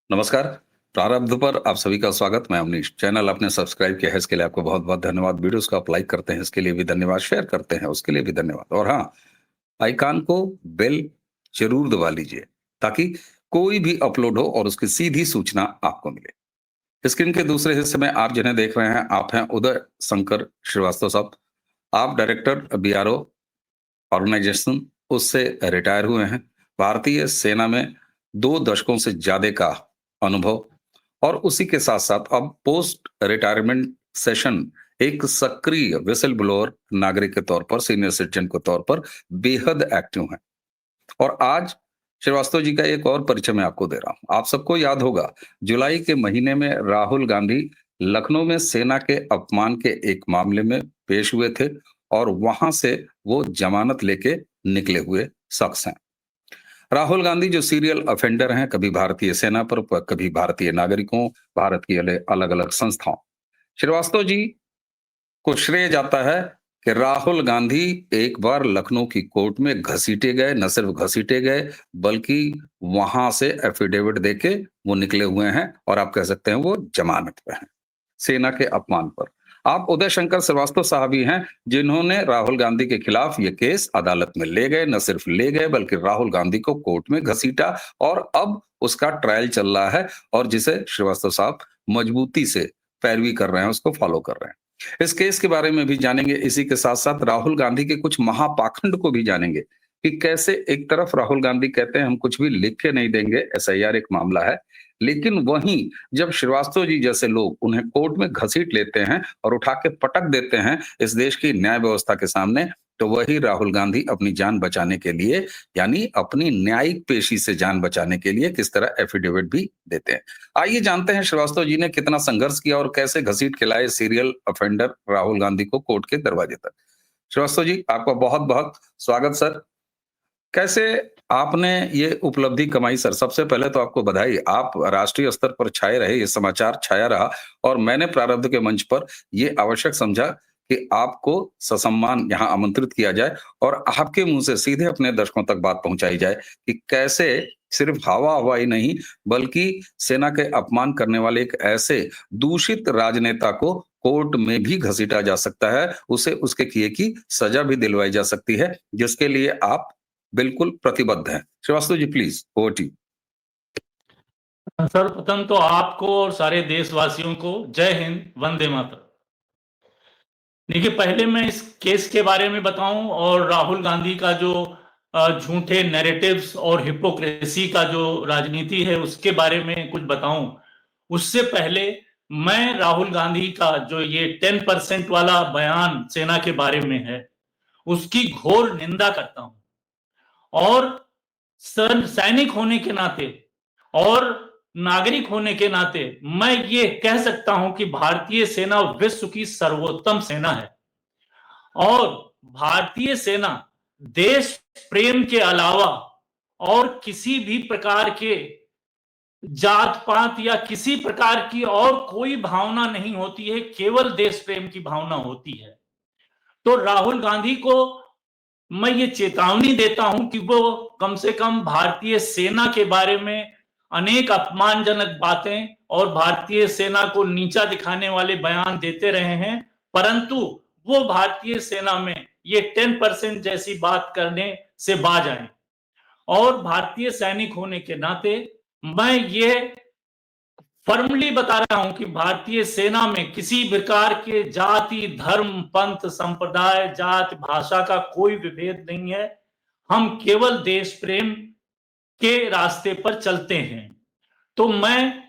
नमस्कार। प्रारब्ध पर आप सभी का स्वागत। मैं अवनीश। चैनल आपने सब्सक्राइब किया है, इसके लिए आपको बहुत-बहुत धन्यवाद। वीडियोस को आप लाइक करते हैं, इसके लिए भी धन्यवाद। शेयर करते हैं, उसके लिए भी धन्यवाद। और हाँ, आइकॉन को बेल ज़रूर दबा लीजिए, ताकि कोई भी अपलोड हो और उसकी सीधी सूचना आपको मिले। स्क्रीन के दूसरे हिस्से में आप जिन्हें देख रहे हैं, आप हैं उदय शंकर श्रीवास्तव साहब। आप डायरेक्टर बीआरओ ऑर्गेनाइजेशन उससे रिटायर हुए हैं। भारतीय सेना में 2 दशकों से ज़्यादा का अनुभव और उसी के साथ-साथ अब पोस्ट रिटायरमेंट सेशन एक सक्रिय व्हिसल ब्लोअर नागरिक के तौर पर, सीनियर सिटीजन के तौर पर बेहद एक्टिव हैं। और आज श्रीवास्तव जी का एक और परिचय मैं आपको दे रहा हूं। आप सबको याद होगा, जुलाई के महीने में राहुल गांधी लखनऊ में सेना के अपमान के एक मामले में पेश हुए थे और वहां से वो जमानत लेके निकले हुए शख्स हैं। राहुल गांधी जो सीरियल ऑफेंडर हैं, कभी भारतीय सेना पर, कभी भारतीय नागरिकों, भारत की अलग अलग संस्थाओं। श्रीवास्तव जी को श्रेय जाता है कि राहुल गांधी एक बार लखनऊ की कोर्ट में घसीटे गए, न सिर्फ घसीटे गए, बल्कि वहां से एफिडेविट देके वो निकले हुए हैं और आप कह सकते हैं वो जमानत पे हैं, सेना के अपमान पर। आप उदय शंकर श्रीवास्तव साहब ही हैं जिन्होंने राहुल गांधी के खिलाफ ये केस अदालत में ले गए, न सिर्फ ले गए बल्कि राहुल गांधी को कोर्ट में घसीटा और अब उसका ट्रायल चल रहा है और जिसे श्रीवास्तव साहब मजबूती से पैरवी कर रहे हैं, उसको फॉलो कर रहे हैं। इस केस के बारे में भी जानेंगे, इसी के साथ-साथ राहुल गांधी के कुछ महापाखंड को भी जानेंगे कि कैसे एक तरफ राहुल गांधी कहते हैं हम कुछ भी लिख के नहीं देंगे, एसआईआर एक मामला है, लेकिन वहीं जब श्रीवास्तव जी जैसे लोग उन्हें कोर्ट में घसीट लेते हैं और उठा के पटक देते हैं इस देश की न्याय व्यवस्था के सामने, तो वही राहुल गांधी अपनी जान बचाने के लिए, यानी अपनी न्यायिक पेशी से जान बचाने के लिए किस तरह एफिडेविट भी देते हैं। आइए जानते हैं श्रीवास्तव जी ने कितना संघर्ष किया और कैसे घसीट के लाए सीरियल ऑफेंडर राहुल गांधी को कोर्ट के दरवाजे तक। श्रीवास्तव जी, आपका बहुत-बहुत स्वागत सर। कैसे आपने ये उपलब्धि कमाई सर? सबसे पहले तो आपको बधाई। आप राष्ट्रीय स्तर पर छाए रहे, ये समाचार छाया रहा और मैंने प्रारब्ध के मंच पर ये आवश्यक समझा कि आपको ससम्मान यहाँ आमंत्रित किया जाए और आपके मुँह से सीधे अपने दर्शकों तक बात पहुँचाई जाए कि कैसे सिर्फ हवा-हवाई नहीं, बल्कि सेना के अपमान करने वाले एक ऐसे दूषित राजनेता को कोर्ट में भी घसीटा जा सकता है, उसे उसके किए की सजा भी दिलवाई जा सकती है, जिसके लिए आप बिल्कुल प्रतिबद्ध हैं। Srivastava ji please over to you. सर्वप्रथम तो आपको और सारे देशवासियों को जय हिंद, वंदे मातरम। देखिए, पहले मैं इस केस के बारे में बताऊं और राहुल गांधी का जो झूठे नैरेटिव्स और हिपोक्रेसी का जो राजनीति है उसके बारे में कुछ बताऊं, उससे पहले मैं राहुल गांधी का जो ये 10% वाला बयान सेना के बारे में है उसकी घोर निंदा करता हूं और सैनिक होने के नाते और नागरिक होने के नाते मैं ये कह सकता हूं कि भारतीय सेना विश्व की सर्वोत्तम सेना है और भारतीय सेना देश प्रेम के अलावा और किसी भी प्रकार के जात पात या किसी प्रकार की और कोई भावना नहीं होती है, केवल देश प्रेम की भावना होती है। तो राहुल गांधी को मैं ये चेतावनी देता हूं कि वो कम से कम भारतीय सेना के बारे में अनेक अपमानजनक बातें और भारतीय सेना को नीचा दिखाने वाले बयान देते रहे हैं, परंतु वो भारतीय सेना में ये 10% जैसी बात करने से बाज आए और भारतीय सैनिक होने के नाते मैं ये फर्मली बता रहा हूं कि भारतीय सेना में किसी प्रकार के जाति, धर्म, पंथ, संप्रदाय, जाति, भाषा का कोई विभेद नहीं है। हम केवल देश प्रेम के रास्ते पर चलते हैं। तो मैं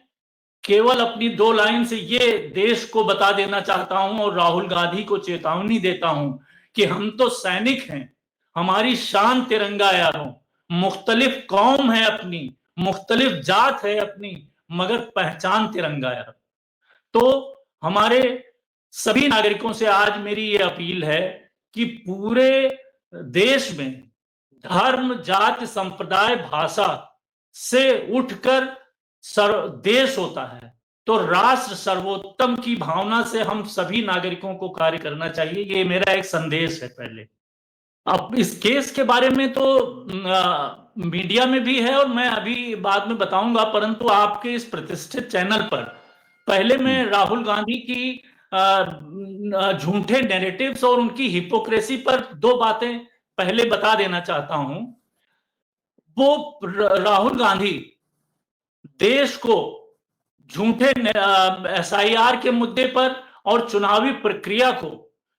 केवल अपनी 2 लाइन से ये देश को बता देना चाहता हूं और राहुल गांधी को चेतावनी देता हूं कि हम तो सैनिक हैं, हमारी शान तिरंगा यारों। मुख्तलिफ कौम है अपनी, मुख्तलिफ जात है अपनी, मगर पहचान तिरंगा यार। तो हमारे सभी नागरिकों से आज मेरी ये अपील है कि पूरे देश में धर्म, जाति, संप्रदाय, भाषा से उठकर देश होता है, तो राष्ट्र सर्वोत्तम की भावना से हम सभी नागरिकों को कार्य करना चाहिए। ये मेरा एक संदेश है पहले। अब इस केस के बारे में तो मीडिया में भी है और मैं अभी बाद में बताऊंगा, परंतु आपके इस प्रतिष्ठित चैनल पर पहले मैं राहुल गांधी की झूठे नैरेटिव्स और उनकी हिपोक्रेसी पर दो बातें पहले बता देना चाहता हूं। वो राहुल गांधी देश को झूठे SIR के मुद्दे पर और चुनावी प्रक्रिया को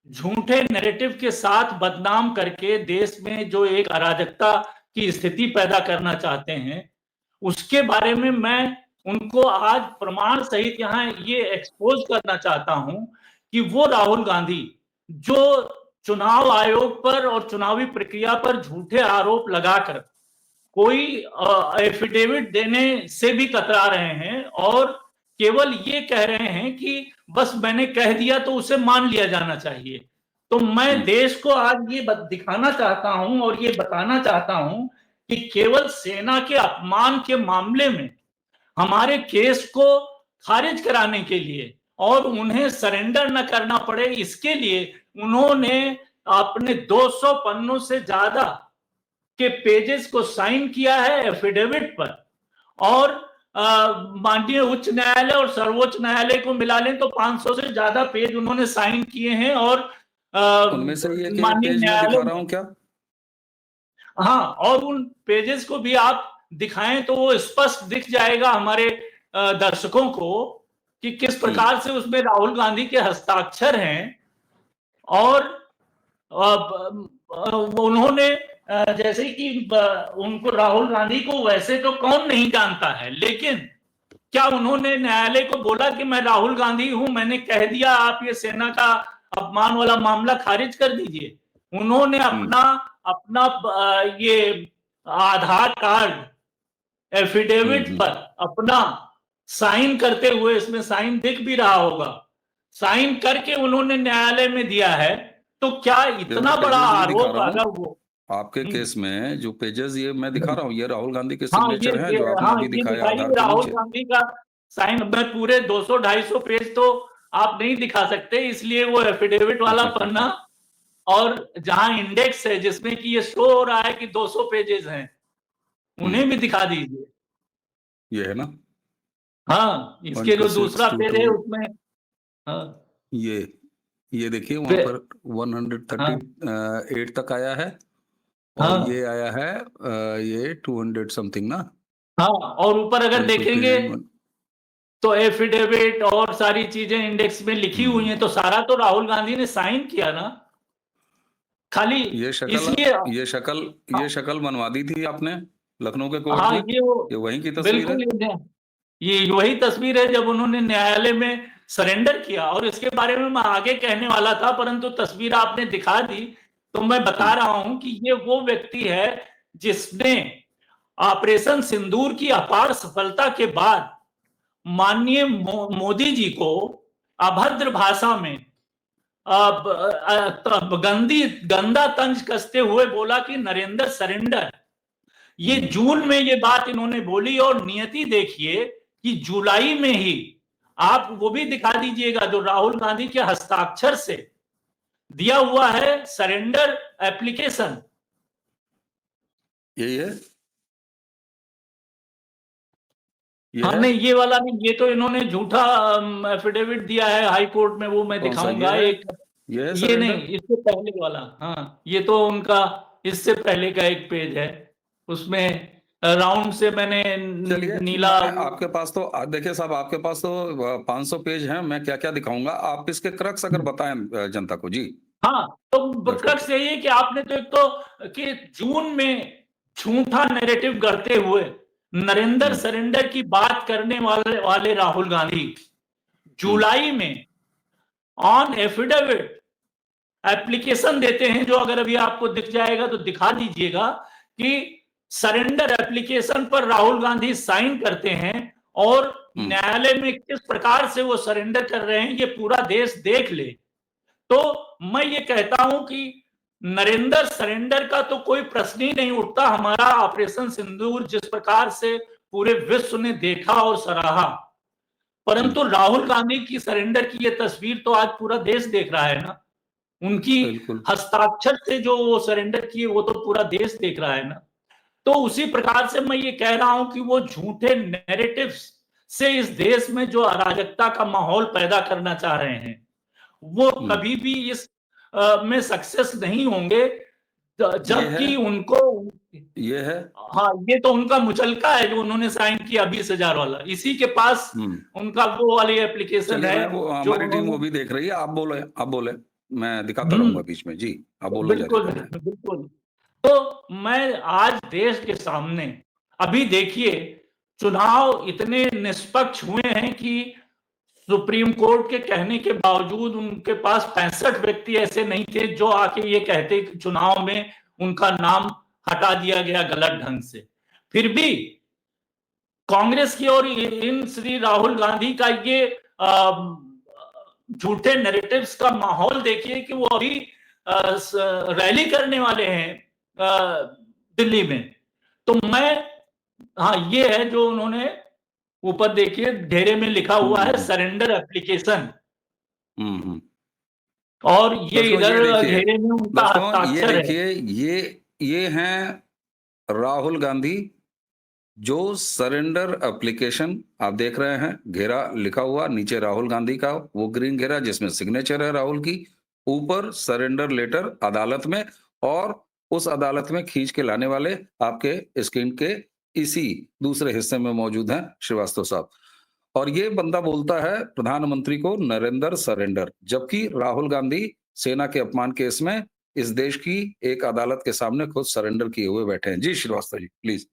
झूठे नैरेटिव के साथ बदनाम करके देश में जो एक अराजकता की स्थिति पैदा करना चाहते हैं, उसके बारे में मैं उनको आज प्रमाण सहित यहां ये एक्सपोज करना चाहता हूं कि वो राहुल गांधी जो चुनाव आयोग पर और चुनावी प्रक्रिया पर झूठे आरोप लगाकर कोई एफिडेविट देने से भी कतरा रहे हैं और केवल ये कह रहे हैं कि बस मैंने कह दिया तो उसे मान लिया जाना चाहिए। तो मैं देश को आज ये दिखाना चाहता हूं और ये बताना चाहता हूं कि केवल सेना के अपमान के मामले में हमारे केस को खारिज कराने के लिए और उन्हें सरेंडर न करना पड़े, इसके लिए उन्होंने अपने 200 पन्नों से ज्यादा के पेजेस को साइन किया है एफिडेविट पर, और माननीय उच्च न्यायालय और सर्वोच्च न्यायालय को मिला लें तो 500 से ज्यादा पेज उन्होंने साइन किए हैं। और उनमें से ये कि माननीय पेज मैं दिखा रहा हूं न्यायालय, क्या? हाँ, और उन पेजेस को भी आप दिखाएं तो वो स्पष्ट दिख जाएगा हमारे दर्शकों को कि किस प्रकार से उसमें राहुल गांधी के हस्ताक्षर हैं। और उन्होंने जैसे कि उनको राहुल गांधी को वैसे तो कौन नहीं जानता है, लेकिन क्या उन्होंने न्यायालय को बोला कि मैं राहुल गांधी हूं, मैंने कह दिया, आप ये सेना का अपमान वाला मामला खारिज कर दीजिए? उन्होंने अपना ये आधार कार्ड एफिडेविट पर अपना साइन करते हुए, इसमें साइन दिख भी रहा होगा, साइन करके उन्होंने न्यायालय में दिया है। तो क्या इतना बड़ा आरोप अगर वो आपके केस में जो पेजेस ये मैं दिखा रहा हूँ, ये राहुल गांधी के हाँ, सिग्नेचर हैं जो आपने अभी ये दिखाया दिखाइए आधार के राहुल नीचे। गांधी का साइन। मैं पूरे 200-250 पेज तो आप नहीं दिखा सकते, इसलिए वो एफिडेविट वाला पन्ना और जहां इंडेक्स है जिसमें कि ये शो हो रहा है कि 200 पेजेस हैं, उन्हें भी दिखा दीजिए। ये है ना, हाँ, इसके जो दूसरा पेज है उसमें, हाँ, ये देखिए वहां पर 138 तक आया है और हाँ, ये आया है ये 200 समथिंग ना। हाँ, और ऊपर अगर देखेंगे तो एफिडेविट और सारी चीजें इंडेक्स में लिखी हुई हैं, तो सारा तो राहुल गांधी ने साइन किया ना, खाली ये इसलिए। शक्ल बनवा दी थी आपने लखनऊ के कोर्ट हाँ, में, ये वहीं की तस्वीर है। बिल्कुल ये वही तस्वीर है जब उन्होंने न्यायालय में सरेंडर किया, और इसके बारे में मैं आगे कहने वाला था, परंतु तस्वीर आपने दिखा दी तो मैं बता रहा हूं कि ये वो व्यक्ति है जिसने ऑपरेशन सिंदूर की अपार सफलता के बाद माननीय मोदी जी को अभद्र भाषा में गंदा तंज कसते हुए बोला कि नरेंद्र सरेंडर। ये जून में ये बात इन्होंने बोली, और नियति देखिए कि जुलाई में ही, आप वो भी दिखा दीजिएगा जो राहुल गांधी के हस्ताक्षर से दिया हुआ है सरेंडर एप्लीकेशन, यही है। हाँ, नहीं ये वाला नहीं, ये तो इन्होंने झूठा एफिडेविट दिया है हाई कोर्ट में, वो मैं दिखाऊंगा। ये नहीं, इससे पहले वाला, हाँ, ये तो उनका इससे पहले का एक पेज है, उसमें राउंड से मैंने नीला। आपके पास तो देखिए साहब, आपके पास तो 500 पेज हैं, मैं क्या क्या दिखाऊंगा, आप इसके क्रक्स अगर बताएं जनता को। जी हाँ, तो क्रक्स यही है कि आपने तो एक तो कि जून में झूठा नैरेटिव गढ़ते हुए नरेंद्र सरेंडर की बात करने वाले राहुल गांधी जुलाई में ऑन एफिडेविट एप्लीकेशन देते हैं, जो अगर अभी आपको दिख जाएगा तो दिखा दीजिएगा कि सरेंडर एप्लीकेशन पर राहुल गांधी साइन करते हैं, और न्यायालय में किस प्रकार से वो सरेंडर कर रहे हैं ये पूरा देश देख ले। तो मैं ये कहता हूं कि नरेंद्र सरेंडर का तो कोई प्रश्न ही नहीं उठता। हमारा ऑपरेशन सिंदूर जिस प्रकार से पूरे विश्व ने देखा और सराहा, परंतु राहुल गांधी की सरेंडर की ये तस्वीर तो आज पूरा देश देख रहा है ना। उनकी बिल्कुल। हस्ताक्षर से जो वो सरेंडर किए वो तो पूरा देश देख रहा है ना। तो उसी प्रकार से मैं ये कह रहा हूं कि वो झूठे नैरेटिव्स से इस देश में जो अराजकता का माहौल पैदा करना चाह रहे हैं वो कभी भी इस में सक्सेस नहीं होंगे, ये है जबकि उनको ये है हाँ, ये तो उनका मुचलका है जो उन्होंने साइन किया 20,000 वाला। इसी के पास उनका वो वाली एप्लीकेशन चलिए, है मैं वो जो हमारी टीम वो उन्होंने भी देख रही है। आप बोले, मैं दिखाता रहूंगा बीच में। जी, आप बोलना जारी बिल्कुल, रखें। बिल्कुल। तो मैं आज देश के सामने अभी देखिए चुनाव इतने निष्पक्ष हुए हैं कि सुप्रीम कोर्ट के कहने के बावजूद उनके पास 65 व्यक्ति ऐसे नहीं थे जो आके ये कहते कि चुनाव में उनका नाम हटा दिया गया गलत ढंग से। फिर भी कांग्रेस की और इन श्री राहुल गांधी का ये झूठे नैरेटिव्स का माहौल देखिए कि वो अभी रैली करने वाले हैं दिल्ली में। तो मैं हाँ, ये है जो उन्होंने ऊपर देखिए घेरे में लिखा हुआ है सरेंडर एप्लीकेशन, और ये दर्शकों ये इधर देखिए, घेरे में उनका हस्ताक्षर है। ये हैं राहुल गांधी, जो सरेंडर एप्लीकेशन आप देख रहे हैं, घेरा लिखा हुआ, नीचे राहुल गांधी का वो ग्रीन घेरा जिसमें सिग्नेचर है राहुल की, ऊपर सरेंडर लेटर अदालत में, और उस अदालत में खींच के लाने वाले आपके स्क्रीन के इसी दूसरे हिस्से में मौजूद हैं श्रीवास्तव साहब। और ये बंदा बोलता है प्रधानमंत्री को नरेंद्र सरेंडर, जबकि राहुल गांधी सेना के अपमान केस में इस देश की एक अदालत के सामने खुद सरेंडर किए हुए बैठे हैं। जी श्रीवास्तव जी, प्लीज।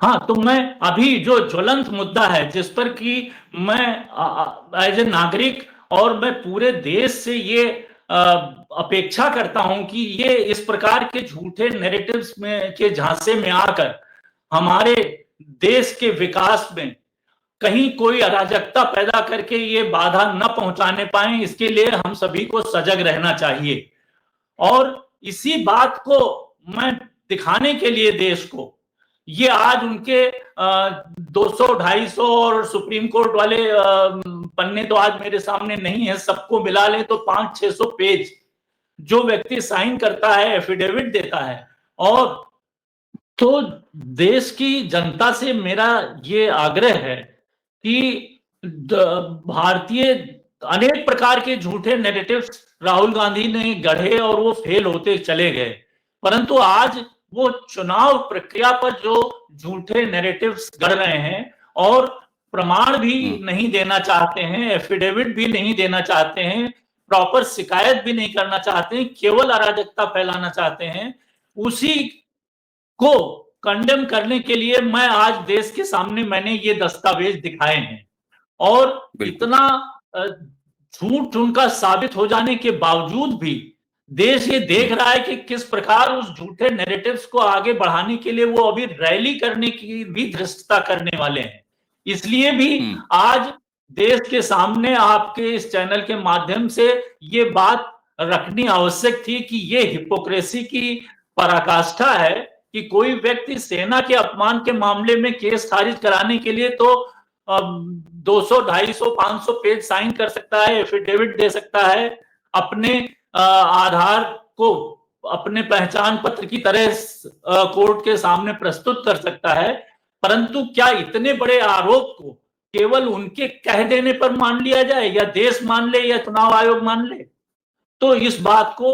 हाँ, तो मैं अभी जो ज्वलंत मुद्दा है जिस पर कि मैं एज ए नागरिक और मैं पूरे देश से ये अपेक्षा करता हूं कि ये इस प्रकार के झूठे नैरेटिव्स में के झांसे में आकर हमारे देश के विकास में कहीं कोई अराजकता पैदा करके ये बाधा न पहुंचाने पाए, इसके लिए हम सभी को सजग रहना चाहिए। और इसी बात को मैं दिखाने के लिए देश को ये आज उनके 200, 250 और सुप्रीम कोर्ट वाले पन्ने तो आज मेरे सामने नहीं है, सबको मिला ले तो 500-600 पेज जो व्यक्ति साइन करता है, एफिडेविट देता है। और तो देश की जनता से मेरा ये आग्रह है कि भारतीय अनेक प्रकार के झूठे नैरेटिव्स राहुल गांधी ने गढ़े और वो फेल होते चले गए, परंतु आज वो चुनाव प्रक्रिया पर जो झूठे नैरेटिव्स गढ़ रहे हैं और प्रमाण भी नहीं देना चाहते हैं, एफिडेविट भी नहीं देना चाहते हैं, प्रॉपर शिकायत भी नहीं करना चाहते हैं, केवल अराजकता फैलाना चाहते हैं, उसी को कंडेम करने के लिए मैं आज देश के सामने मैंने ये दस्तावेज दिखाए हैं। और इतना झूठ उनका साबित हो जाने के बावजूद भी देश ये देख रहा है कि किस प्रकार उस झूठे नैरेटिव्स को आगे बढ़ाने के लिए वो अभी रैली करने की भी धृष्टता करने वाले हैं। इसलिए भी आज देश के सामने आपके इस चैनल के माध्यम से ये बात रखनी आवश्यक थी कि ये हिपोक्रेसी की पराकाष्ठा है कि कोई व्यक्ति सेना के अपमान के मामले में केस खारिज कराने के लिए तो 200, 250, 500 पेज साइन कर सकता है, एफिडेविट दे सकता है, अपने आधार को अपने पहचान पत्र की तरह कोर्ट के सामने प्रस्तुत कर सकता है, परंतु क्या इतने बड़े आरोप को केवल उनके कह देने पर मान लिया जाए, या देश मान ले या चुनाव आयोग मान ले? तो इस बात को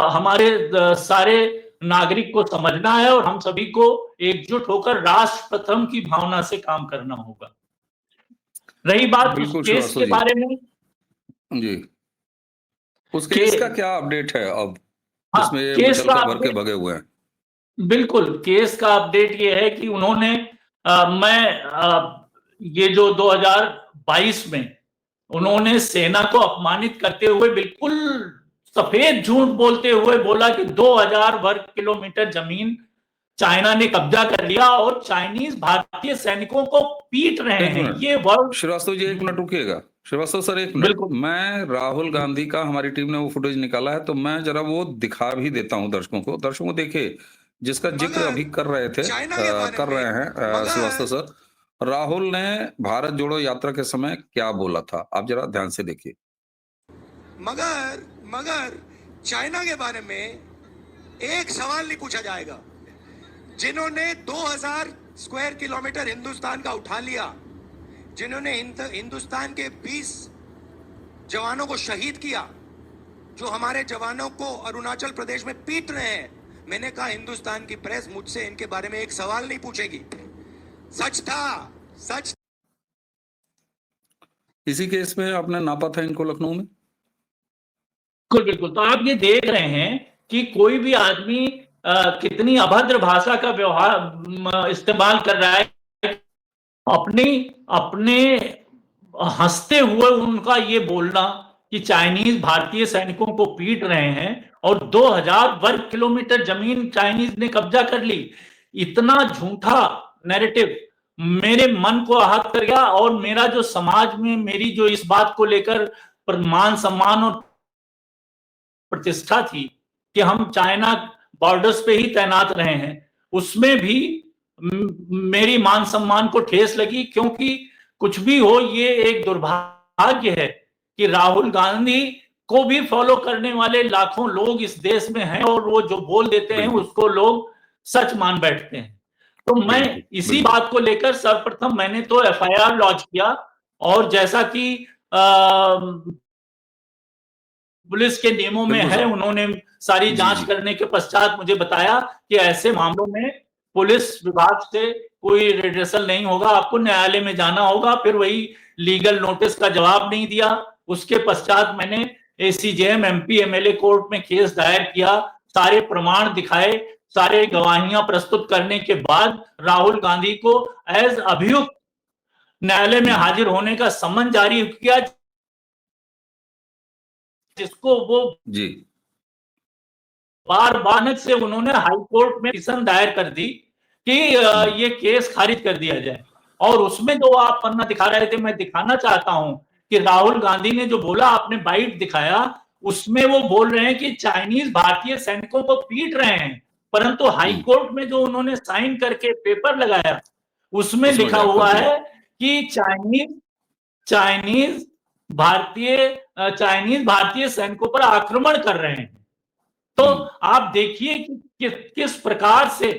हमारे सारे नागरिक को समझना है और हम सभी को एकजुट होकर राष्ट्र प्रथम की भावना से काम करना होगा। रही बात उस केस के बारे में जी, उस केस का क्या अपडेट है अब? इसमें केस का भर के भगे हुए हैं। बिल्कुल, केस का अपडेट ये है कि उन्होंने ये जो 2022 में उन्होंने सेना को अपमानित करते हुए बिल्कुल सफेद झूठ बोलते हुए बोला कि 2000 वर्ग किलोमीटर जमीन चाइना ने कब्जा कर लिया और चाइनीज भारतीय सैनिकों को पीट रहे हैं। ये वर्ड श्रीवास्तव जी, 1 मिनट रुकिएगा। Shrivastava sir, 1 minute. मैं राहुल गांधी का, हमारी टीम ने वो फुटेज निकाला है, तो मैं जरा वो दिखा भी देता हूं दर्शकों को। दर्शकों देखिए, जिसका जिक्र अभी कर रहे हैं श्रीवास्तव सर, राहुल ने भारत जोड़ो यात्रा के समय क्या बोला था, आप जरा ध्यान से देखिए। मगर मगर चाइना के बारे में एक सवाल नहीं पूछा जाएगा। जिन्होंने 2000 स्क्वायर किलोमीटर हिंदुस्तान का उठा लिया, जिन्होंने हिंदुस्तान के 20 जवानों को शहीद किया, जो हमारे जवानों को अरुणाचल प्रदेश में पीट रहे हैं, मैंने कहा हिंदुस्तान की प्रेस मुझसे इनके बारे में एक सवाल नहीं पूछेगी। सच था, सच। इसी केस में आपने नापा था इनको लखनऊ में? बिल्कुल बिल्कुल। तो आप ये देख रहे हैं कि कोई भी आदमी कितनी अभद्र भाषा का व्यवहार इस्तेमाल कर रहा है। अपने हंसते हुए उनका ये बोलना कि चाइनीज भारतीय सैनिकों को पीट रहे हैं और 2000 वर्ग किलोमीटर जमीन चाइनीज ने कब्जा कर ली, इतना झूठा नैरेटिव मेरे मन को आहत कर गया। और मेरा जो समाज में मेरी जो इस बात को लेकर मान सम्मान और प्रतिष्ठा थी कि हम चाइना बॉर्डर्स पे ही तैनात रहे हैं, उसमें भी मेरी मान सम्मान को ठेस लगी। क्योंकि कुछ भी हो, ये एक दुर्भाग्य है कि राहुल गांधी को भी फॉलो करने वाले लाखों लोग इस देश में हैं और वो जो बोल देते हैं उसको लोग सच मान बैठते हैं। तो मैं इसी बात को लेकर सर्वप्रथम मैंने तो एफआईआर लॉन्च किया और जैसा कि पुलिस के नियमों में है, उन्होंने सारी जांच करने के पश्चात मुझे बताया कि ऐसे मामलों में पुलिस विभाग से कोई रिड्रेसल नहीं होगा, आपको न्यायालय में जाना होगा। फिर वही लीगल नोटिस का जवाब नहीं दिया। उसके पश्चात मैंने एसीजेएम एमपी एमएलए कोर्ट में केस दायर किया, सारे प्रमाण दिखाए, सारे गवाहियां प्रस्तुत करने के बाद राहुल गांधी को एज अभियुक्त न्यायालय में हाजिर होने का सम्मन जारी किया, जिसको वो जी बार से उन्होंने हाई कोर्ट में पिटीशन दायर कर दी कि ये केस खारिज कर दिया जाए। और उसमें जो आप पन्ना दिखा रहे थे, मैं दिखाना चाहता हूं कि राहुल गांधी ने जो बोला, आपने बाइट दिखाया, उसमें वो बोल रहे हैं कि चाइनीज भारतीय सैनिकों को पीट रहे हैं, परंतु हाई कोर्ट में जो उन्होंने साइन करके पेपर लगाया उसमें लिखा हुआ है कि चाइनीज भारतीय सैनिकों पर आक्रमण कर रहे हैं। तो आप देखिए कि किस प्रकार से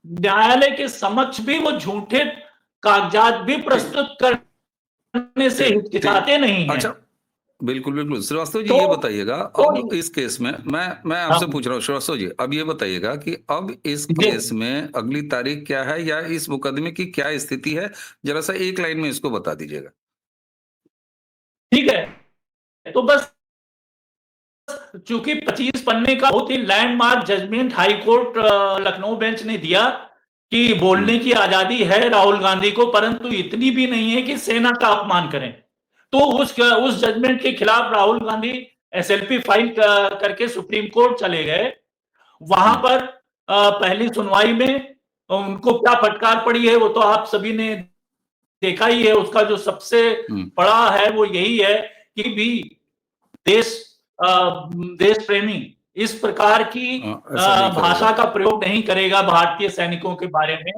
न्यायालय के समक्ष भी वो झूठे कागजात भी प्रस्तुत करने से हिचकिचाते नहीं हैं। अच्छा, बिल्कुल बिल्कुल। श्रीवास्तव जी, ये बताइएगा अब इस केस में मैं आपसे पूछ रहा हूँ श्रीवास्तव जी, अब ये बताइएगा कि अब इस केस में अगली तारीख क्या है या इस मुकदमे की क्या स्थिति है, जरा सा एक लाइन में इसको बता दीजिएगा। ठीक है, तो बस चूंकि 25 पन्ने का बहुत ही landmark judgement high court Lucknow bench ने दिया कि बोलने की आजादी है राहुल गांधी को, परंतु इतनी भी नहीं है कि सेना का अपमान करें। तो उस जजमेंट के खिलाफ राहुल गांधी एसएलपी फाइल करके सुप्रीम कोर्ट चले गए। वहां पर पहली सुनवाई में उनको क्या फटकार पड़ी है वो तो आप सभी ने देखा ही है। उसका जो सबसे बड़ा है वो यही है कि भी देश प्रेमी इस प्रकार की भाषा का प्रयोग नहीं करेगा भारतीय सैनिकों के बारे में।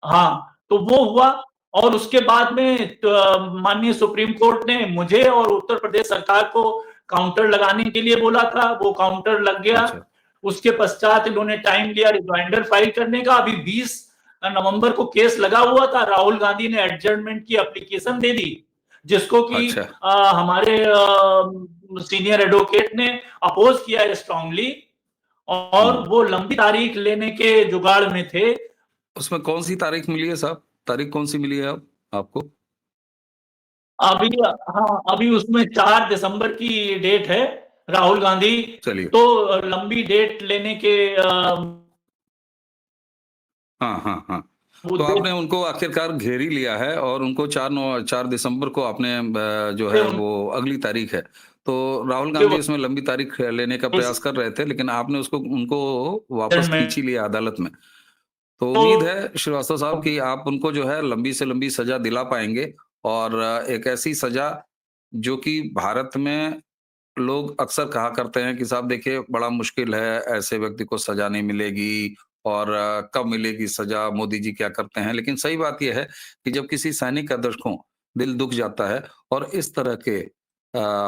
हाँ, तो वो हुआ और उसके बाद में माननीय सुप्रीम कोर्ट ने मुझे और उत्तर प्रदेश सरकार को काउंटर लगाने के लिए बोला था, वो काउंटर लग गया। उसके पश्चात इन्होंने टाइम लिया रिजॉइंडर फाइल करने का। अभी 20 नवंबर को केस लगा हुआ था, राहुल गांधी ने एडजर्नमेंट की एप्लीकेशन दे दी, जिसको कि हमारे सीनियर एडवोकेट ने अपोज किया है स्ट्रांगली, और वो लंबी तारीख लेने के जुगाड़ में थे। उसमें कौन सी तारीख मिली है साहब? तारीख कौन सी मिली है आपको? अभी उसमें 4 दिसंबर की डेट है। राहुल गांधी तो लंबी डेट लेने के हाँ, तो आपने उनको आखिरकार घेर ही लिया है और उनको 4 दिसंबर को आपने जो है वो अगली तारीख है। तो राहुल गांधी इसमें लंबी तारीख लेने का प्रयास कर रहे थे, लेकिन आपने उनको वापस खींच ही लिया अदालत में। तो उम्मीद है श्रीवास्तव साहब कि आप उनको जो है लंबी से लंबी सजा दिला पाएंगे, और एक ऐसी सजा जो कि भारत में लोग अक्सर कहा करते हैं कि साहब देखिए बड़ा मुश्किल है, ऐसे व्यक्ति को सजा नहीं मिलेगी और कब मिलेगी सजा, मोदी जी क्या करते हैं। लेकिन सही बात यह है कि जब किसी सैनिक का दर्शकों दिल दुख जाता है और इस तरह के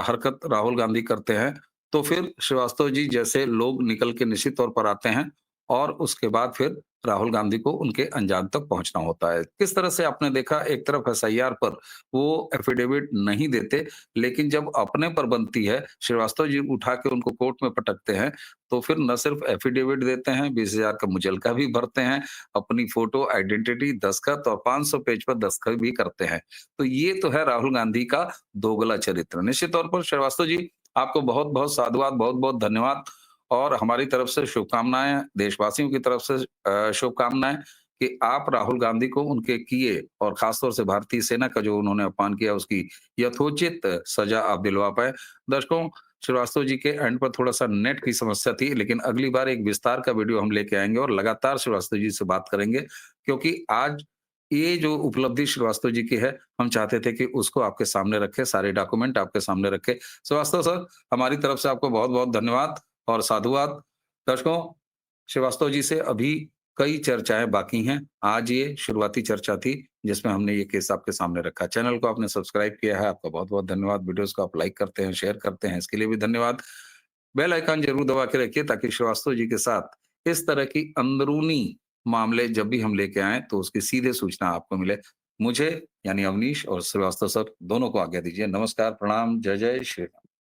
हरकत राहुल गांधी करते हैं, तो फिर श्रीवास्तव जी जैसे लोग निकल के निश्चित तौर पर आते हैं और उसके बाद फिर राहुल गांधी को उनके अंजाम तक पहुंचना होता है। किस तरह से आपने देखा, एक तरफ एसआईआर पर वो एफिडेविट नहीं देते, लेकिन जब अपने पर बनती है, श्रीवास्तव जी उठा के उनको कोर्ट में पटकते हैं, तो फिर न सिर्फ एफिडेविट देते हैं, 20,000 का मुचलका भी भरते हैं, अपनी फोटो, आइडेंटिटी, दस्तखत और 500 पेज पर दस्तखत भी करते हैं। तो ये तो है राहुल गांधी का दोगला चरित्र। निश्चित तौर पर श्रीवास्तव जी, आपको बहुत-बहुत साधुवाद, बहुत-बहुत धन्यवाद और हमारी तरफ से शुभकामनाएँ, देशवासियों की तरफ से शुभकामनाएँ कि आप राहुल गांधी को उनके किए और खास तौर से भारतीय सेना का जो उन्होंने अपमान किया, उसकी यथोचित सज़ा आप दिलवा पाएँ। दर्शकों, श्रीवास्तव जी के एंड पर थोड़ा-सा नेट की समस्या थी, लेकिन अगली बार एक विस्तार का वीडियो हम लेके आएँगे और लगातार श्रीवास्तव जी से बात करेंगे, क्योंकि आज ये जो उपलब्धि श्रीवास्तव जी की है, हम चाहते थे कि उसको आपके सामने रखें, सारे डॉक्यूमेंट आपके सामने रखें। श्रीवास्तव सर, हमारी तरफ से आपको बहुत-बहुत धन्यवाद और साधुवाद। दर्शकों, श्रीवास्तव जी से अभी कई चर्चाएँ बाकी हैं। आज ये शुरुआती चर्चा थी, जिसमें हमने ये केस आपके सामने रखा। चैनल को आपने सब्सक्राइब किया है, आपका बहुत-बहुत धन्यवाद। वीडियोज़ को आप लाइक करते हैं, शेयर करते हैं, इसके लिए भी धन्यवाद। बेल आइकन ज़रूर दबा के रखिए ताकि श्रीवास्तव जी के साथ इस तरह की अंदरूनी मामले जब भी हम लेके आएँ, तो उसकी सीधे सूचना आपको मिले। मुझे यानी अवनीश और श्रीवास्तव सर दोनों को आज्ञा दीजिए। नमस्कार, प्रणाम, जय जय श्री राम।